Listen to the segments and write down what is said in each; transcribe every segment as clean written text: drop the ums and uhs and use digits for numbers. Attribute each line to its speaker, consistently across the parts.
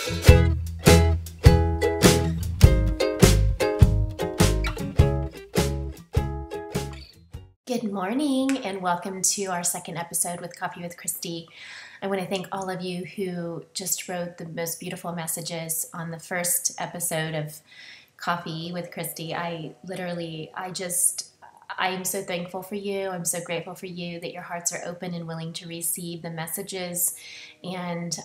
Speaker 1: Good morning and welcome to our second episode with Coffee with Christy. I want to thank all of you who just wrote the most beautiful messages on the first episode of Coffee with Christy. I'm so thankful for you. I'm so grateful for you that your hearts are open and willing to receive the messages and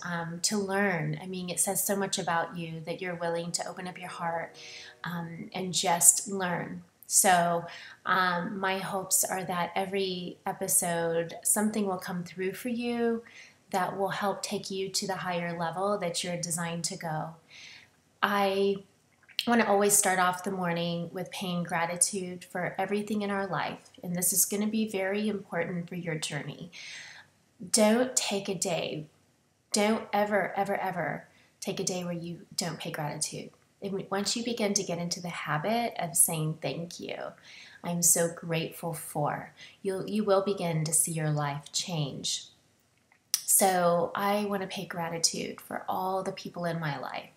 Speaker 1: to learn. I mean, it says so much about you that you're willing to open up your heart and just learn. So my hopes are that every episode, something will come through for you that will help take you to the higher level that you're designed to go. I want to always start off the morning with paying gratitude for everything in our life, and this is going to be very important for your journey. Don't take a day, don't ever, ever, ever take a day where you don't pay gratitude. Once you begin to get into the habit of saying thank you, I'm so grateful for, you will begin to see your life change. So I want to pay gratitude for all the people in my life,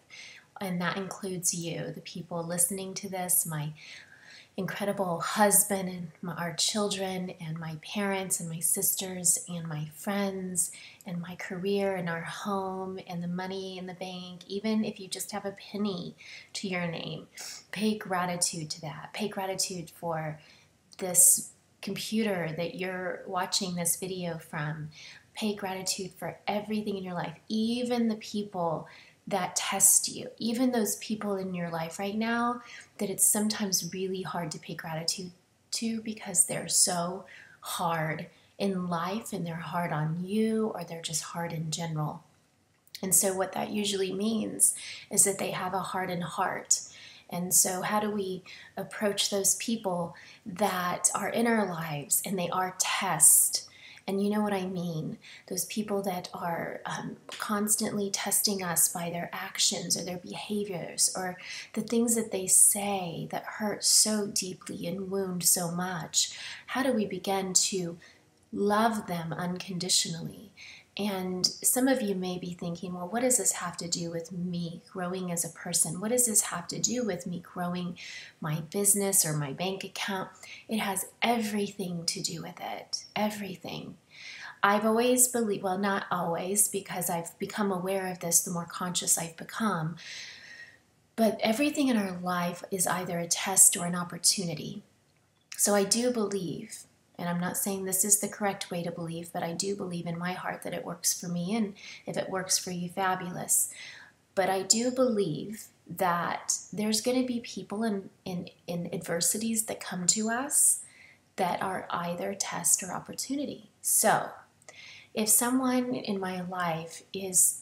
Speaker 1: and that includes you, the people listening to this, my incredible husband and our children and my parents and my sisters and my friends and my career and our home and the money in the bank. Even if you just have a penny to your name, pay gratitude to that. Pay gratitude for this computer that you're watching this video from. Pay gratitude for everything in your life, even the people that test you, even those people in your life right now that it's sometimes really hard to pay gratitude to because they're so hard in life and they're hard on you, or they're just hard in general. And so what that usually means is that they have a hardened heart. And so how do we approach those people that are in our lives and they are tests? And you know what I mean, those people that are constantly testing us by their actions or their behaviors or the things that they say that hurt so deeply and wound so much. How do we begin to love them unconditionally? And some of you may be thinking, well, what does this have to do with me growing as a person? What does this have to do with me growing my business or my bank account? It has everything to do with it, everything. I've always believed, well, not always, because I've become aware of this the more conscious I've become, but everything in our life is either a test or an opportunity. So I do believe, and I'm not saying this is the correct way to believe, but I do believe in my heart that it works for me, and if it works for you, fabulous. But I do believe that there's going to be people in adversities that come to us that are either test or opportunity. So if someone in my life is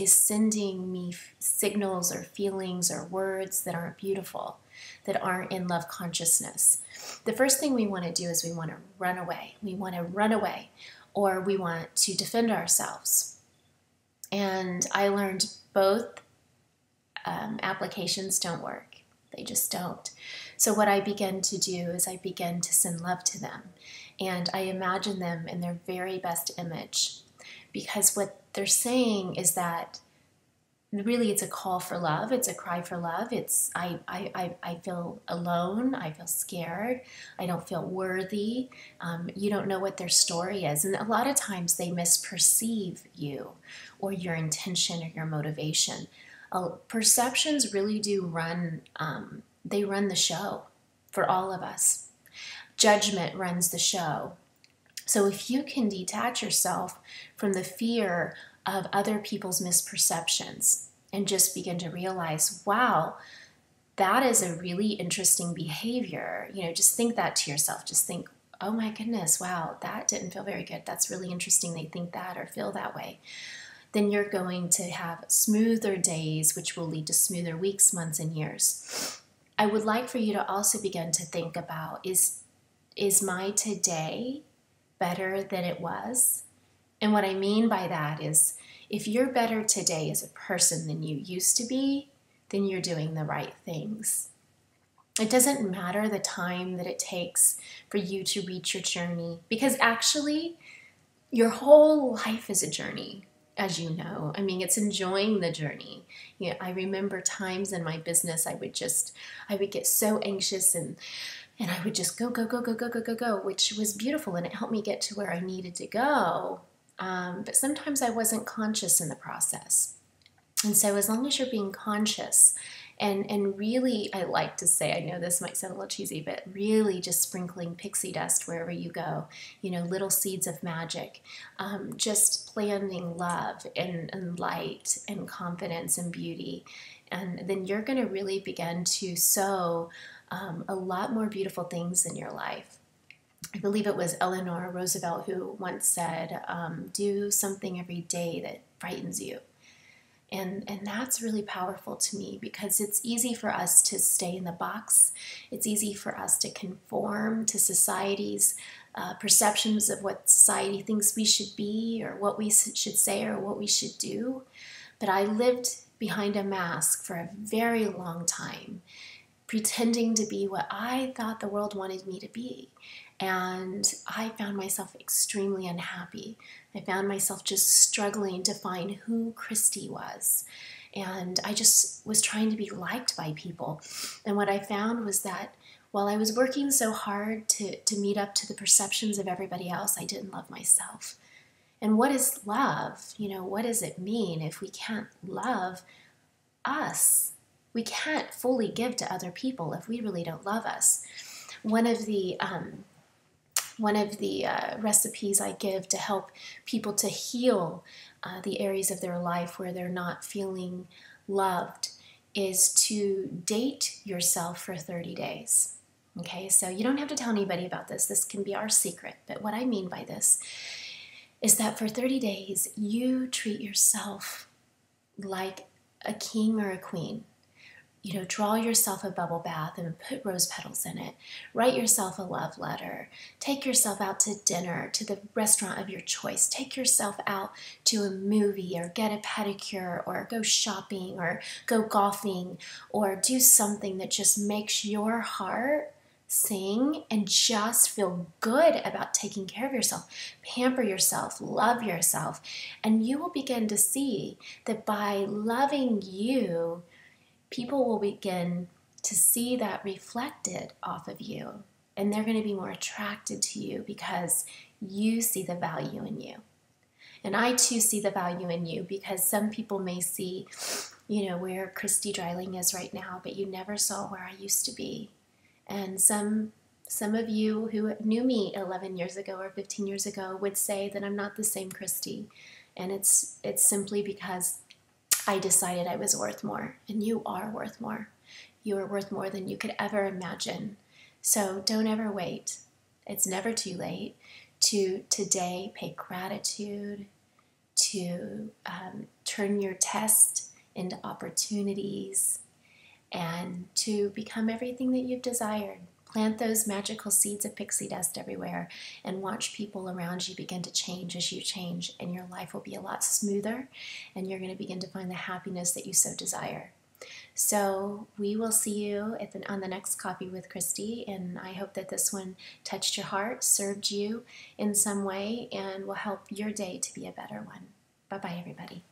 Speaker 1: sending me signals or feelings or words that aren't beautiful, that aren't in love consciousness, the first thing we want to do is we want to run away. We want to run away, or we want to defend ourselves. And I learned both applications don't work. They just don't. So what I began to do is I began to send love to them. And I imagine them in their very best image. Because what they're saying is that really it's a call for love. It's a cry for love. It's I feel alone. I feel scared. I don't feel worthy. You don't know what their story is. And a lot of times they misperceive you or your intention or your motivation. Perceptions really do run, they run the show for all of us. Judgment runs the show. So if you can detach yourself from the fear of other people's misperceptions and just begin to realize, wow, that is a really interesting behavior. You know, just think that to yourself. Just think, oh my goodness, wow, that didn't feel very good. That's really interesting they think that or feel that way. Then you're going to have smoother days, which will lead to smoother weeks, months, and years. I would like for you to also begin to think about, is my today better than it was? And what I mean by that is, if you're better today as a person than you used to be, then you're doing the right things. It doesn't matter the time that it takes for you to reach your journey, because actually your whole life is a journey. as you know. I mean, it's enjoying the journey. You know, I remember times in my business I would get so anxious and I would just go, go, go, go, go, go, go, go, which was beautiful, and it helped me get to where I needed to go. But sometimes I wasn't conscious in the process. And so as long as you're being conscious and really, I like to say, I know this might sound a little cheesy, but really just sprinkling pixie dust wherever you go, you know, little seeds of magic, just planting love and light and confidence and beauty. And then you're going to really begin to sow a lot more beautiful things in your life. I believe it was Eleanor Roosevelt who once said, do something every day that frightens you. And that's really powerful to me, because it's easy for us to stay in the box. It's easy for us to conform to society's perceptions of what society thinks we should be, or what we should say, or what we should do. But I lived behind a mask for a very long time, pretending to be what I thought the world wanted me to be. And I found myself extremely unhappy. I found myself just struggling to find who Christy was. And I just was trying to be liked by people. And what I found was that while I was working so hard to meet up to the perceptions of everybody else, I didn't love myself. And what is love? You know, what does it mean if we can't love us? We can't fully give to other people if we really don't love us. One of the recipes I give to help people to heal the areas of their life where they're not feeling loved is to date yourself for 30 days. Okay, so you don't have to tell anybody about this. This can be our secret. But what I mean by this is that for 30 days, you treat yourself like a king or a queen. You know, draw yourself a bubble bath and put rose petals in it. Write yourself a love letter. Take yourself out to dinner, to the restaurant of your choice. Take yourself out to a movie, or get a pedicure, or go shopping, or go golfing, or do something that just makes your heart sing and just feel good about taking care of yourself. Pamper yourself, love yourself, and you will begin to see that by loving you, people will begin to see that reflected off of you, and they're going to be more attracted to you because you see the value in you. And I too see the value in you, because some people may see, you know, where Christy Dreiling is right now, but you never saw where I used to be. And some of you who knew me 11 years ago or 15 years ago would say that I'm not the same Christy. And it's simply because I decided I was worth more, and you are worth more. You are worth more than you could ever imagine. So don't ever wait. It's never too late to today pay gratitude, to turn your test into opportunities, and to become everything that you've desired. Plant those magical seeds of pixie dust everywhere, and watch people around you begin to change as you change, and your life will be a lot smoother, and you're going to begin to find the happiness that you so desire. So we will see you on the next Coffee with Christy, and I hope that this one touched your heart, served you in some way, and will help your day to be a better one. Bye-bye, everybody.